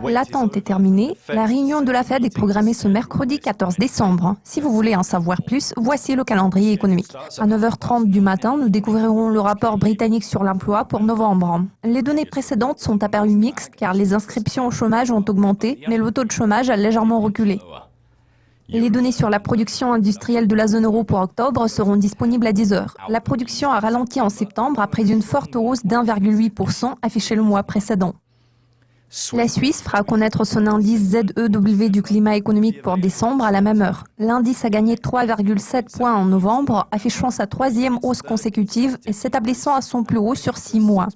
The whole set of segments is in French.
L'attente est terminée. La réunion de la Fed est programmée ce mercredi 14 décembre. Si vous voulez en savoir plus, voici le calendrier économique. À 9h30 du matin, nous découvrirons le rapport britannique sur l'emploi pour novembre. Les données précédentes sont apparues mixtes car les inscriptions au chômage ont augmenté, mais le taux de chômage a légèrement reculé. Les données sur la production industrielle de la zone euro pour octobre seront disponibles à 10h. La production a ralenti en septembre après une forte hausse d'1,8% affichée le mois précédent. La Suisse fera connaître son indice ZEW du climat économique pour décembre à la même heure. L'indice a gagné 3,7 points en novembre, affichant sa troisième hausse consécutive et s'établissant à son plus haut sur 6 mois.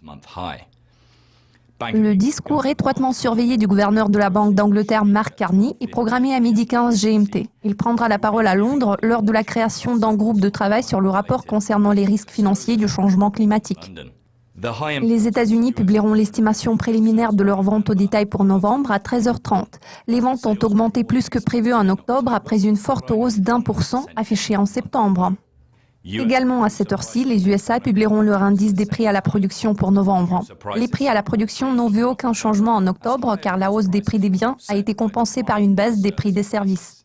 Le discours étroitement surveillé du gouverneur de la Banque d'Angleterre, Mark Carney, est programmé à 12h15 GMT. Il prendra la parole à Londres lors de la création d'un groupe de travail sur le rapport concernant les risques financiers du changement climatique. Les États-Unis publieront l'estimation préliminaire de leurs ventes au détail pour novembre à 13h30. Les ventes ont augmenté plus que prévu en octobre après une forte hausse d'1% affichée en septembre. Également à cette heure-ci, les USA publieront leur indice des prix à la production pour novembre. Les prix à la production n'ont vu aucun changement en octobre car la hausse des prix des biens a été compensée par une baisse des prix des services.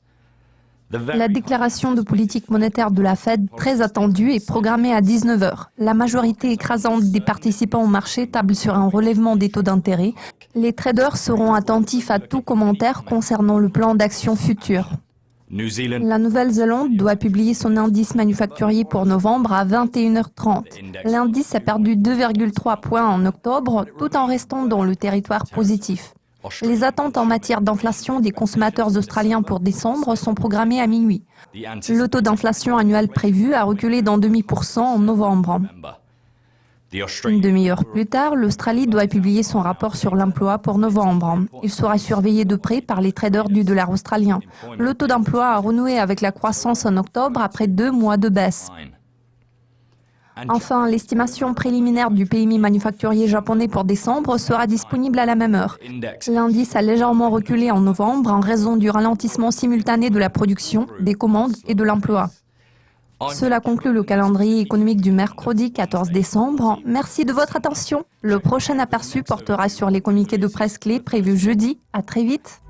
La déclaration de politique monétaire de la Fed, très attendue, est programmée à 19h. La majorité écrasante des participants au marché table sur un relèvement des taux d'intérêt. Les traders seront attentifs à tout commentaire concernant le plan d'action futur. La Nouvelle-Zélande doit publier son indice manufacturier pour novembre à 21h30. L'indice a perdu 2,3 points en octobre, tout en restant dans le territoire positif. Les attentes en matière d'inflation des consommateurs australiens pour décembre sont programmées à minuit. Le taux d'inflation annuel prévu a reculé d'0,5% en novembre. Une demi-heure plus tard, l'Australie doit publier son rapport sur l'emploi pour novembre. Il sera surveillé de près par les traders du dollar australien. Le taux d'emploi a renoué avec la croissance en octobre après 2 mois de baisse. Enfin, l'estimation préliminaire du PMI manufacturier japonais pour décembre sera disponible à la même heure. L'indice a légèrement reculé en novembre en raison du ralentissement simultané de la production, des commandes et de l'emploi. Cela conclut le calendrier économique du mercredi 14 décembre. Merci de votre attention. Le prochain aperçu portera sur les communiqués de presse clés prévus jeudi. À très vite.